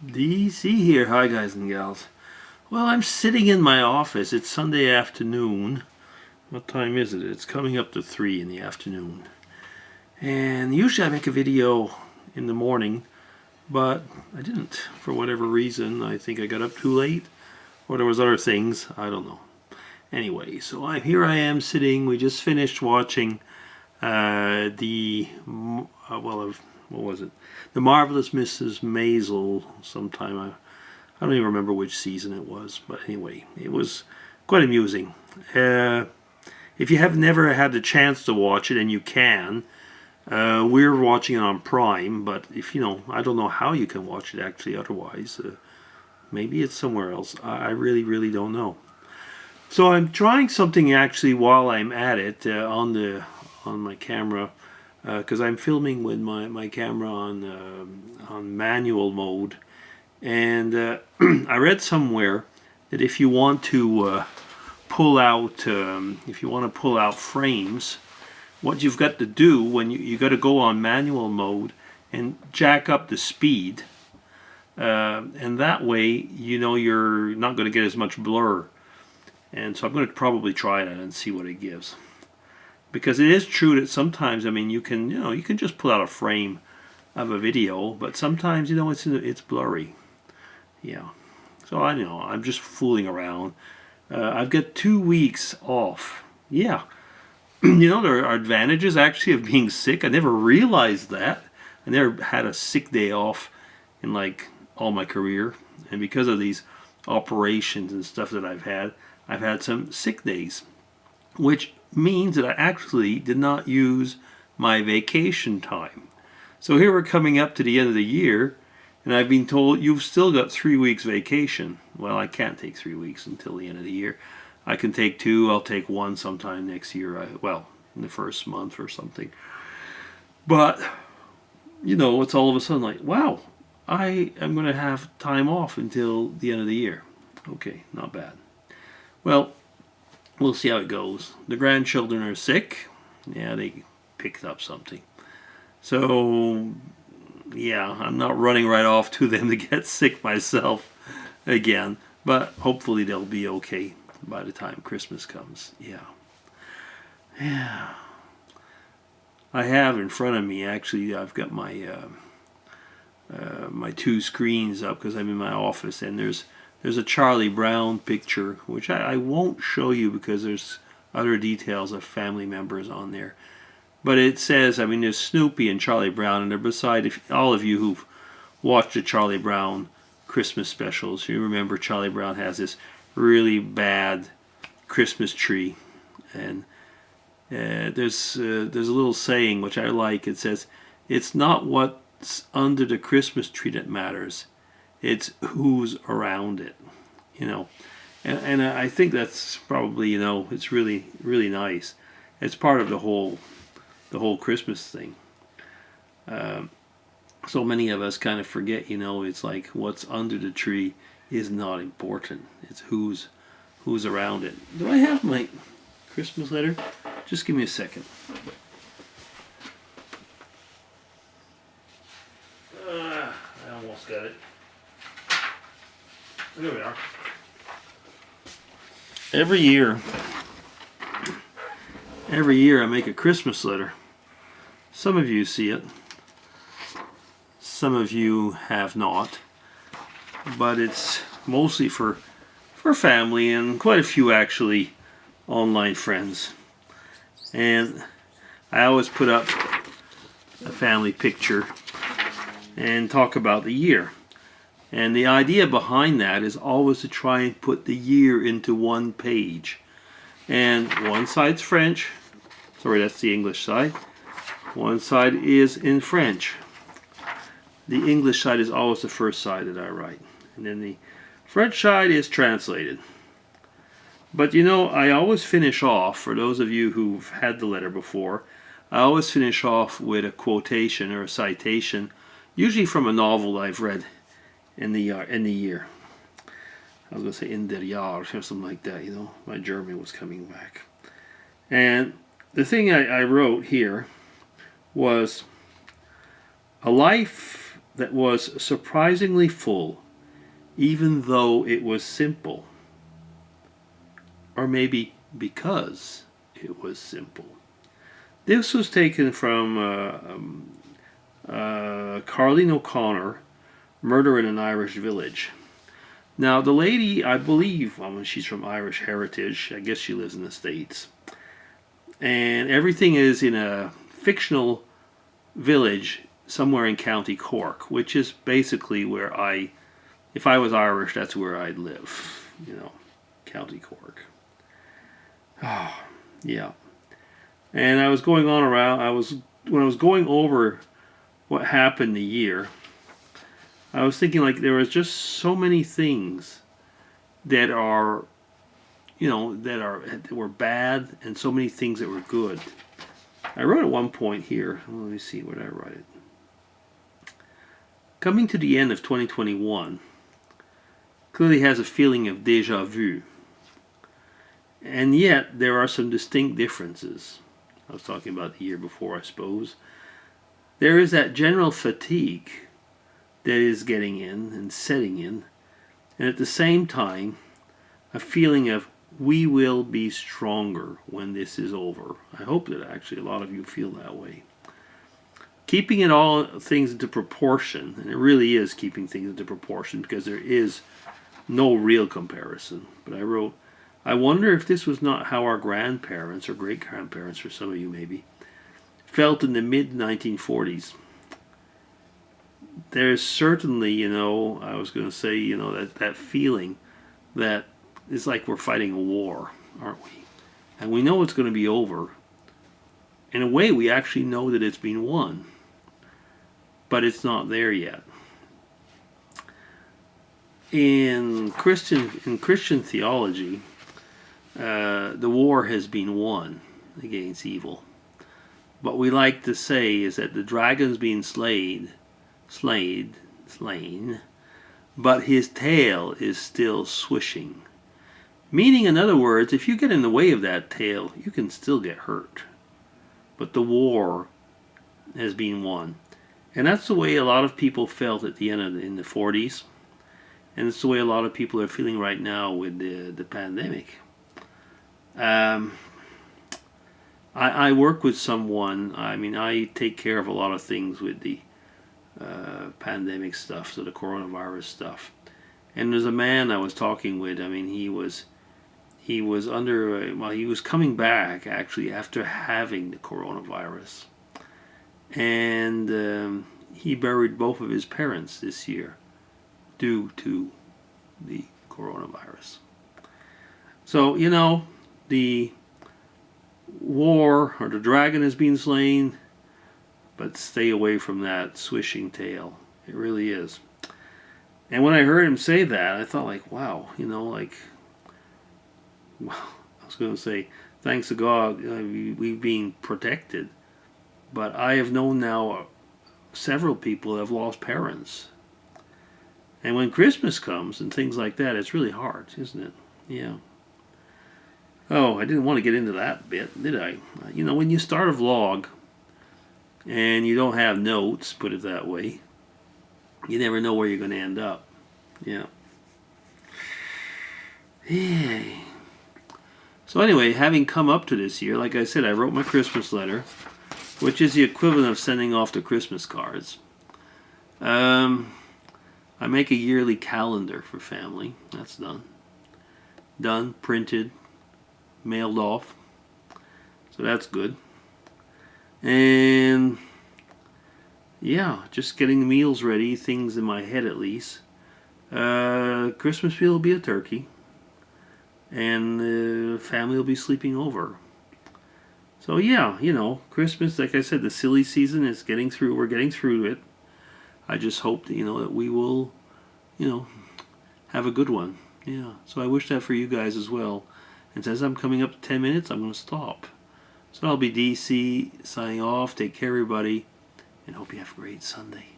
DC here. Hi guys and gals. Well, I'm sitting in my office. It's Sunday afternoon. What time is it? It's coming up to 3 in the afternoon. And usually I make a video in the morning, but I didn't for whatever reason. I think I got up too late, or there was other things. I don't know. Anyway, so here I am sitting. We just finished watching what was it? The Marvelous Mrs. Maisel sometime. I don't even remember which season it was, but anyway, it was quite amusing. If you have never had the chance to watch it, and you can, we're watching it on Prime, but if I don't know how you can watch it actually otherwise. Maybe it's somewhere else. I really, really don't know. So I'm trying something actually while I'm at it on my camera, because I'm filming with my camera on manual mode, and I read somewhere that if you want to pull out frames, what you've got to do when you got to go on manual mode and jack up the speed, and that way you're not going to get as much blur. And so I'm going to probably try that and see what it gives. Because it is true that sometimes, you can just pull out a frame of a video, but sometimes, it's blurry. Yeah. So I know, I'm just fooling around. I've got 2 weeks off. Yeah. There are advantages actually of being sick. I never realized that. I never had a sick day off in like all my career. And because of these operations and stuff that I've had some sick days, which means that I actually did not use my vacation time. So here we're coming up to the end of the year, and I've been told you've still got 3 weeks vacation. Well, I can't take 3 weeks until the end of the year. I can take 2. I'll take 1 sometime next year. In the first month or something. But it's all of a sudden like, wow, I am going to have time off until the end of the year. Okay, not bad. Well, we'll see how it goes. The grandchildren are sick. Yeah, they picked up something. So, yeah, I'm not running right off to them to get sick myself again. But hopefully they'll be okay by the time Christmas comes. Yeah. I have in front of me, actually, I've got my my 2 screens up because I'm in my office, and there's a Charlie Brown picture, which I won't show you because there's other details of family members on there. But it says, there's Snoopy and Charlie Brown, and they're beside all of you who've watched the Charlie Brown Christmas specials. You remember Charlie Brown has this really bad Christmas tree, and there's a little saying which I like. It says, "It's not what's under the Christmas tree that matters. It's who's around it," and I think that's probably it's really, really nice. It's part of the whole Christmas thing. So many of us kind of forget. It's like what's under the tree is not important. It's who's around it. Do I have my Christmas letter? Just give me a second. I almost got it. There we are. Every year I make a Christmas letter. Some of you see it. Some of you have not. But it's mostly for family, and quite a few actually online friends. And I always put up a family picture and talk about the year. And the idea behind that is always to try and put the year into one page. And one side's French. Sorry, that's the English side. One side is in French. The English side is always the first side that I write. And then the French side is translated. But I always finish off, for those of you who've had the letter before, I always finish off with a quotation or a citation, usually from a novel I've read in the year. I was going to say in der Jahr or something like that, my German was coming back. And the thing I wrote here was, a life that was surprisingly full, even though it was simple. Or maybe because it was simple. This was taken from Carleen O'Connor, Murder in an Irish Village. Now, the lady, I believe, she's from Irish heritage. I guess she lives in the States. And everything is in a fictional village somewhere in County Cork, which is basically where if I was Irish, that's where I'd live. County Cork. Oh, yeah. And I was going on around, when I was going over what happened the year, I was thinking like there was just so many things that were bad and so many things that were good. I wrote at one point here, let me see, where did I write it? Coming to the end of 2021 clearly has a feeling of deja vu. And yet there are some distinct differences. I was talking about the year before, I suppose. There is that general fatigue that is getting in and setting in, and at the same time a feeling of we will be stronger when this is over. I hope that actually a lot of you feel that way. Keeping it all things into proportion, and it really is keeping things into proportion because there is no real comparison. But I wrote, I wonder if this was not how our grandparents or great-grandparents, for some of you maybe, felt in the mid-1940s. There's certainly, I was going to say, that feeling that it's like we're fighting a war, aren't we? And we know it's going to be over. In a way, we actually know that it's been won. But it's not there yet. In Christian theology, the war has been won against evil. What we like to say is that the dragon's being slain, but his tail is still swishing. Meaning, in other words, if you get in the way of that tail, you can still get hurt. But the war has been won. And that's the way a lot of people felt at the end in the 40s. And it's the way a lot of people are feeling right now with the pandemic. I work with someone, I take care of a lot of things with the pandemic stuff, so the coronavirus stuff. And there's a man I was talking with, he was coming back actually after having the coronavirus. And he buried both of his parents this year due to the coronavirus. So, the war or the dragon is being slain, but stay away from that swishing tail. It really is. And when I heard him say that, I thought wow, I was going to say, thanks to God, we've been protected. But I have known now several people who have lost parents. And when Christmas comes and things like that, it's really hard, isn't it? Yeah. Oh, I didn't want to get into that bit, did I? When you start a vlog and you don't have notes, put it that way, you never know where you're going to end up. Yeah. Yay. So anyway, having come up to this year, like I said, I wrote my Christmas letter, which is the equivalent of sending off the Christmas cards. I make a yearly calendar for family. That's done. Done, printed, mailed off. So that's good. And yeah, just getting the meals ready, things in my head at least. Christmas meal will be a turkey. And the family will be sleeping over. So yeah, Christmas, like I said, the silly season is getting through. We're getting through it. I just hope that, that we will, have a good one. Yeah, so I wish that for you guys as well. And as I'm coming up to 10 minutes, I'm going to stop. So I'll be DC, signing off. Take care, everybody, and hope you have a great Sunday.